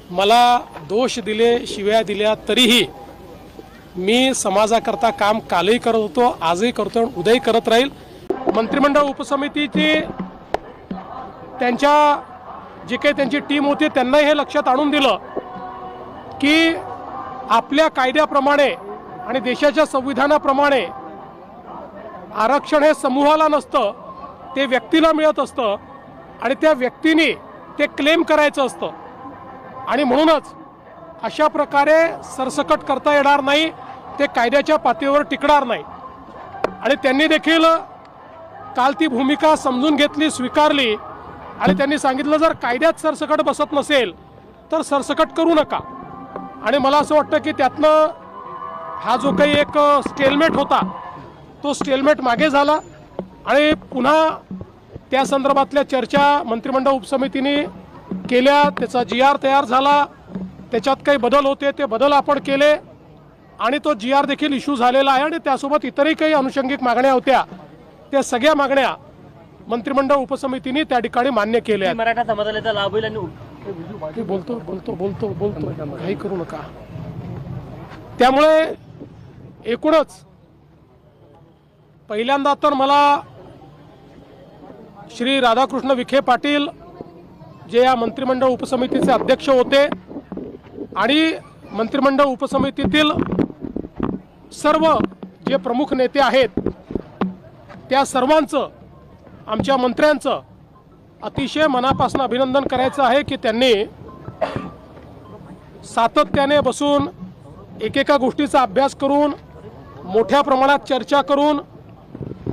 मला दोष दिले, शिव्या दिल्या, तरीही मी समाजाकरता काम कालही करत होतो, आजही करतो, उद्याही करत राहील। मंत्रिमंडळ उपसमितीची त्यांच्या जे काही त्यांची टीम होती त्यांनाही हे लक्षात आणून दिलं की आपल्या कायद्याप्रमाणे आणि देशाच्या संविधानाप्रमाणे आरक्षण हे समूहाला नसतं, ते व्यक्तीला मिळत असतं आणि त्या व्यक्तीने ते क्लेम करायचं असतं आणि म्हणूनच अशा प्रकारे सरसकट करता येणार नाही, ते कायद्याच्या पातळीवर टिकणार नाही। आणि त्यांनी देखील काल ती भूमिका समजून घेतली, स्वीकारली आणि त्यांनी सांगितलं जर कायद्यात सरसकट बसत नसेल तर सरसकट करू नका। आणि मला असं वाटतं की त्यातनं हा जो काही एक स्टेलमेट होता तो स्टेलमेट मागे झाला आणि पुन्हा त्या संदर्भातल्या चर्चा मंत्रिमंडळ उपसमितीने केल्या, त्याचा GR तयार झाला, त्याच्यात काही बदल होते ते बदल आपण केले आणि तो GR देखील इश्यू झालेला आहे आणि त्यासोबत इतरही काही अनुषंगिक मागण्या होत्या, त्या सगळ्या मागण्या मंत्रिमंडळ उपसमितीने त्या ठिकाणी मान्य केल्या। मराठा समाजाला लाभ होईल आणि बोलतो काही करू नका। त्यामुळे एकूणच पहिल्यांदा तर मला श्री राधाकृष्ण विखे पाटील जे या मंत्रिमंडळ उपसमितीचे अध्यक्ष होते आणि मंत्रिमंडळ उपसमितीतील सर्व जे प्रमुख नेते आहेत त्या सर्वांचं, आमच्या मंत्र्यांचं अतिशय मनापासून अभिनंदन करायचं आहे की त्यांनी सातत्याने बसून एकेका गोष्टीचा अभ्यास करून मोठ्या प्रमाणात चर्चा करून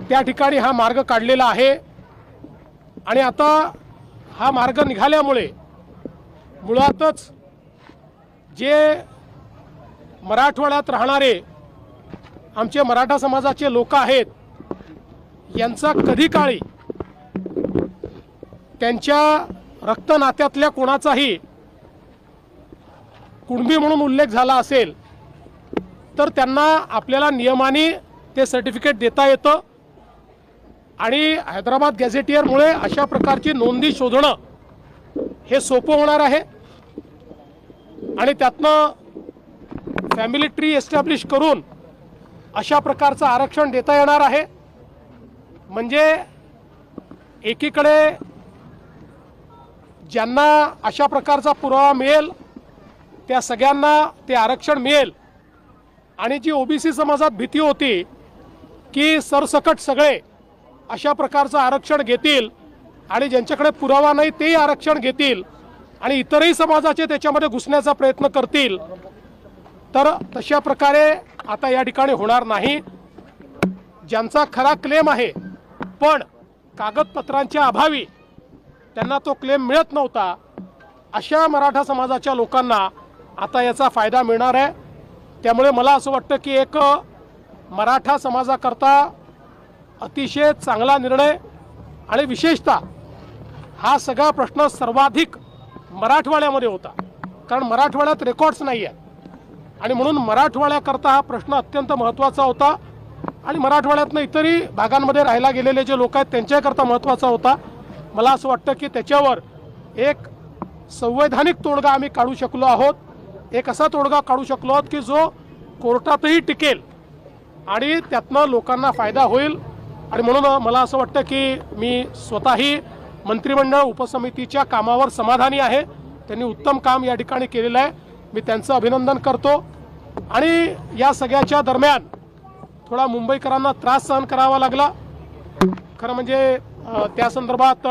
त्या ठिकाणी हा मार्ग काढलेला आहे। आणि आता हा मार्ग निघाल्यामुळे मुळातच जे मराठवाड्यात राहणारे आमचे मराठा समाजाचे लोक आहेत यांचा कधी काळी त्यांच्या रक्तनात्यातल्या कोणाचाही कुणबी म्हणून उल्लेख झाला असेल तर त्यांना आपल्याला नियमाने ते सर्टिफिकेट देता येतं आणि हैदराबाद गॅझेटियरमुळे अशा प्रकारची नोंदी शोधणं हे सोपं होणार आहे आणि त्यातनं फॅमिली ट्री एस्टॅब्लिश करून अशा प्रकारचं आरक्षण देता येणार आहे। म्हणजे एकीकडे ज्यांना अशा प्रकारचा पुरावा मिळेल त्या सगळ्यांना ते आरक्षण मिळेल आणि जी OBC समाजात भीती होती की सरसकट सगळे अशा प्रकारचं आरक्षण घेतील आणि ज्यांच्याकडे पुरावा नाही तेही आरक्षण घेतील आणि इतरही समाजाचे त्याच्यामध्ये घुसण्याचा प्रयत्न करतील, तर तशा प्रकारे आता या ठिकाणी होणार नाही। ज्यांचा खरा क्लेम आहे पण कागदपत्रांच्या अभावी त्यांना तो क्लेम मिळत नव्हता, अशा मराठा समाजाच्या लोकांना आता याचा फायदा मिळणार आहे। त्यामुळे मला असं वाटतं की एक मराठा समाजाकरता अतिशय चांगला निर्णय आणि विशेषतः हा सगळा प्रश्न सर्वाधिक मराठवाड्यामध्ये होता, कारण मराठवाड्यात रेकॉर्ड्स नाही आहेत आणि म्हणून मराठवाड्याकरता हा प्रश्न अत्यंत महत्त्वाचा होता आणि मराठवाड्यातनं इतरही भागांमध्ये राहायला गेलेले जे लोक आहेत त्यांच्याकरता महत्त्वाचा होता। मला असं वाटतं की त्याच्यावर एक संवैधानिक तोडगा आम्ही काढू शकलो आहोत, एक असा तोडगा काढू शकलो आहोत की जो कोर्टातही टिकेल आणि त्यातनं लोकांना फायदा होईल। आणि म्हणून मला असं वाटतं की मी स्वतःही मंत्रिमंडळ उपसमितीच्या कामावर समाधानी आहे, त्यांनी उत्तम काम या ठिकाणी केलेलं आहे, मी त्यांचं अभिनंदन करतो। आणि या सगळ्याच्या दरम्यान थोडा मुंबईकरांना त्रास सहन करावा लागला, खरं म्हणजे त्या संदर्भात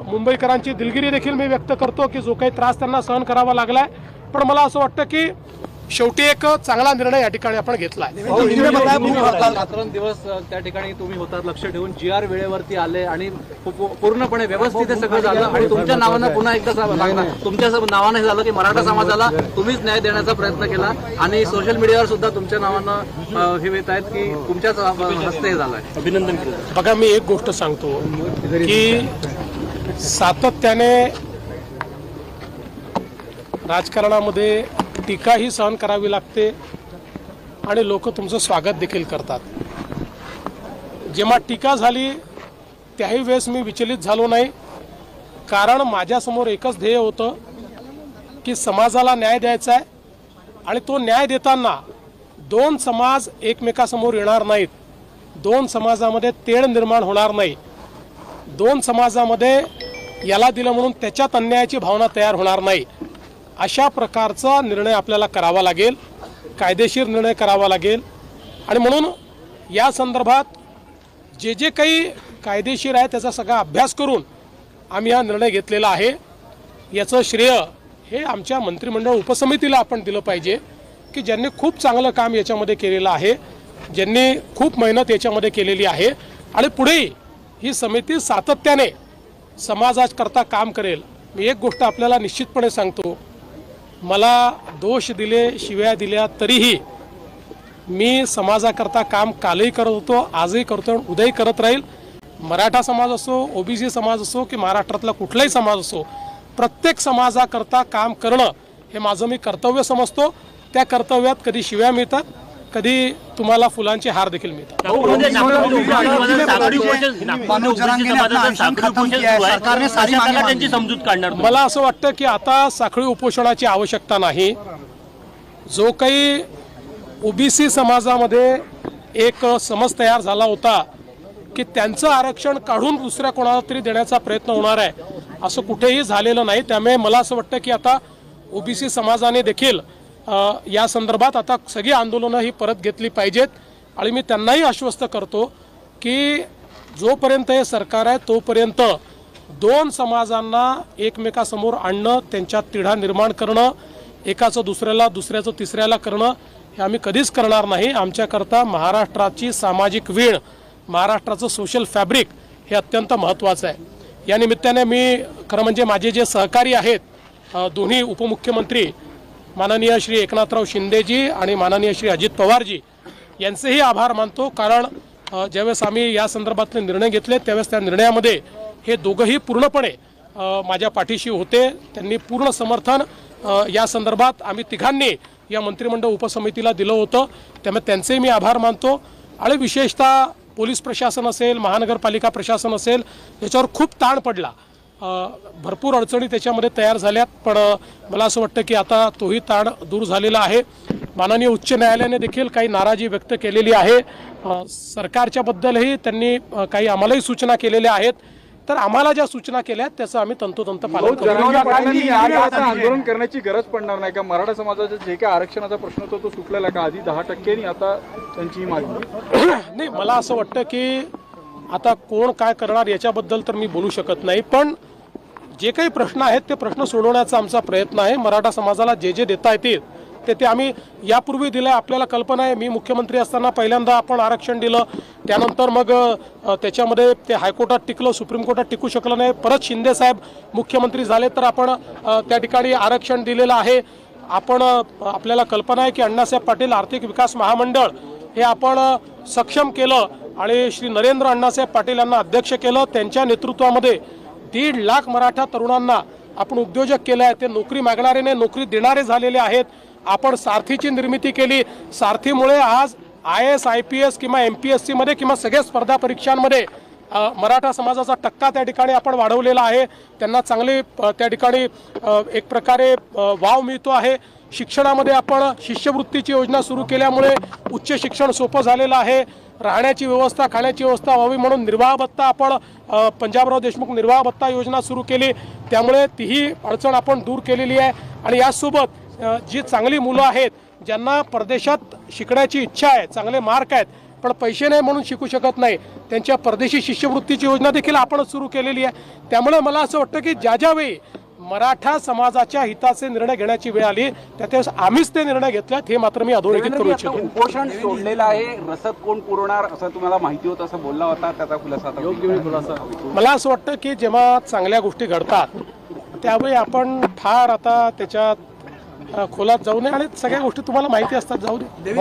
मुंबईकरांची दिलगिरी देखील मी व्यक्त करतो की जो काही त्रास त्यांना सहन करावा लागला आहे, पण मला असं वाटतं की शेवटी एक चांगला निर्णय या ठिकाणी आपण घेतला आहे। दिवस त्या ठिकाणी तुम्ही होतात, लक्ष ठेवून GR वेळेवरती आले आणि पूर्णपणे व्यवस्थित सगळं झालं आणि तुमच्या नावानं पुन्हा एकदा तुमच्या नावानं झालं की मराठा समाजाला तुम्हीच न्याय देण्याचा प्रयत्न केला आणि सोशल मीडियावर सुद्धा तुमच्या नावानं हे येत आहेत की तुमच्याच हस्ते झालंय, अभिनंदन केलं। बघा मी एक गोष्ट सांगतो की सातत्याने राजकारणामध्ये टीकाही सहन करावी लागते आणि लोक तुमचं स्वागत देखील करतात। जेव्हा टीका झाली त्याही वेळेस मी विचलित झालो नाही, कारण माझ्यासमोर एकच ध्येय होतं की समाजाला न्याय द्यायचा आहे आणि तो न्याय देताना दोन समाज एकमेकासमोर येणार नाहीत, दोन समाजामध्ये तेढ निर्माण होणार नाही, दोन समाजामध्ये याला दिलं म्हणून त्याच्यात अन्यायाची भावना तयार होणार नाही, अशा प्रकारचा निर्णय आपल्याला करावा लागेल, कायदेशीर निर्णय करावा लागेल. आणि म्हणून या संदर्भात जे जे काही कायदेशीर आहे त्याचा सगळा अभ्यास करून आम्ही हा निर्णय घेतलेला आहे. याचं श्रेय हे आमच्या मंत्रिमंडळ उपसमितीला आपण दिलं पाहिजे की ज्यांनी खूप चांगलं काम याच्यामध्ये केलेलं आहे, ज्यांनी खूप मेहनत याच्यामध्ये केलेली आहे आणि पुढेही ही समिती सातत्याने समाजाकरता काम करेल. मी एक गोष्ट आपल्याला निश्चितपणे सांगतो, मला दोष दिले, शिव्या दिल्या तरीही मी समाजाकरता काम कालही करत होतो, आजही करतो आणि उद्याही करत राहील. मराठा समाज असो, ओबीसी समाज असो की महाराष्ट्रातला कुठलाही समाज असो, प्रत्येक समाजाकरता काम करणं हे माझं मी कर्तव्य समजतो. त्या कर्तव्यात कधी शिव्या मिळतात, कधी तुम्हाला फुलांचे हार देखील मिळतात. त्यांची समजूत काढणार. मला असं वाटतं की आता साखळी उपोषणाची आवश्यकता नाही. जो काही ओबीसी समाजामध्ये एक समज तयार झाला होता की त्यांचं आरक्षण काढून दुसऱ्या कोणाला तरी देण्याचा प्रयत्न होणार आहे, असं कुठेही झालेलं नाही. त्यामुळे मला असं वाटतं की आता ओबीसी समाजाने देखील या संदर्भात आता सगळी आंदोलनं ही परत घेतली पाहिजेत. आणि मी त्यांनाही आश्वस्त करतो की जोपर्यंत हे सरकार आहे तोपर्यंत दोन समाजांना एकमेकासमोर आणणं, त्यांच्यात तिढा निर्माण करणं, एकाचं दुसऱ्याला, दुसऱ्याचं तिसऱ्याला करणं हे आम्ही कधीच करणार नाही. आमच्याकरता महाराष्ट्राची सामाजिक वीण, महाराष्ट्राचं सोशल फॅब्रिक हे अत्यंत महत्त्वाचं आहे. या निमित्ताने मी खरं म्हणजे माझे जे सहकारी आहेत दोन्ही उपमुख्यमंत्री माननीय श्री एकनाथराव शिंदेजी आणि माननीय श्री अजित पवारजी यांचेही आभार मानतो. कारण ज्यावेळेस आम्ही या संदर्भातले निर्णय घेतले त्यावेळेस त्या निर्णयामध्ये हे दोघंही पूर्णपणे माझ्या पाठीशी होते. त्यांनी पूर्ण समर्थन या संदर्भात आम्ही तिघांनी या मंत्रिमंडळ उपसमितीला दिलं होतं. त्यामुळे त्यांचेही मी आभार मानतो. आणि विशेषतः पोलीस प्रशासन असेल, महानगरपालिका प्रशासन असेल, याच्यावर खूप ताण पडला, भरपूर अडचणी त्याच्यामध्ये तयार झाल्यात. पण मला असं वाटतं की आता तोही ताण दूर झालेला आहे. माननीय उच्च न्यायालयाने देखील काही नाराजी व्यक्त केलेली आहे. सरकारच्या बद्दलही त्यांनी काही आम्हालाही सूचना केलेल्या आहेत. तर आम्हाला ज्या सूचना केल्या आहेत त्याचं आम्ही तंतोतंत पालन करू. आंदोलन करण्याची गरज पडणार नाही का? मराठा समाजाचा जे काही आरक्षणाचा प्रश्न होता तो सुटलेला का? आधी 10% आता त्यांची मागणी नाही. मला असं वाटतं की आता कोण काय करणार याच्याबद्दल तर मी बोलू शकत नाही. पण जे काही प्रश्न आहेत ते प्रश्न सोडवण्याचा आमचा प्रयत्न आहे. मराठा समाजाला जे जे देता येतील ते आम्ही यापूर्वी दिलं. आपल्याला कल्पना आहे, मी मुख्यमंत्री असताना पहिल्यांदा आपण आरक्षण दिलं, त्यानंतर मग त्याच्यामध्ये ते हायकोर्टात टिकलं, सुप्रीम कोर्टात टिकू शकलं नाही. परत शिंदे साहेब मुख्यमंत्री झाले तर आपण त्या ठिकाणी आरक्षण दिलेलं आहे. आपण आपल्याला कल्पना आहे की अण्णासाहेब पाटील आर्थिक विकास महामंडळ हे आपण सक्षम केलं आणि श्री नरेंद्र अण्णासाहेब पाटील यांना अध्यक्ष केलं. त्यांच्या नेतृत्वामध्ये 1.5 लाख मराठा तरुणांना आपण उद्योजक केलं आहे. ते नोकरी मागणारे नाही, नोकरी देणारे झालेले आहेत. आपण सारथीची निर्मिती केली. सारथीमुळे आज IAS, IPS किंवा MPSC मध्ये किंवा सगळ्या स्पर्धा परीक्षांमध्ये मराठा समाजाचा टक्का त्या ठिकाणी आपण वाढवलेला आहे. त्यांना चांगले त्या ठिकाणी एक प्रकारे वाव मिळतो आहे. शिक्षणामध्ये आपण शिष्यवृत्तीची योजना सुरू केल्यामुळे उच्च शिक्षण सोपं झालेलं आहे. राहण्याची व्यवस्था, खाण्याची व्यवस्था व्हावी म्हणून निर्वाह भत्ता आपण पंजाबराव देशमुख निर्वाह भत्ता योजना सुरू केली. त्यामुळे तीही अडचण आपण दूर केलेली आहे. आणि यासोबत जी चांगली मुलं आहेत ज्यांना परदेशात शिकण्याची इच्छा आहे, चांगले मार्क आहेत पण पैसे नाही म्हणून शिकू शकत नाही, त्यांच्या परदेशी शिष्यवृत्तीची योजना देखील आपण सुरू केलेली आहे. त्यामुळे मला असं वाटतं की ज्यावेळी मराठा समाजाच्या हिताचे निर्णय घेण्याची वेळ आली त्यावेळेस आम्हीच ते निर्णय घेतलेत, हे मात्र मी अधोरेखित करू इच्छितो. उपोषण सोडलेलं आहे, रसद कोण पुरवणार असं तुम्हाला माहिती होतं असं बोलला होता, त्याचा खुलासा योग्य वेळी खुलासा. मला असं वाटतं की जेव्हा चांगल्या गोष्टी घडतात त्यावेळी आपण फार आता त्याच्यात खोलात जाऊ नये आणि सगळ्या गोष्टी तुम्हाला माहिती असतात, जाऊ दे.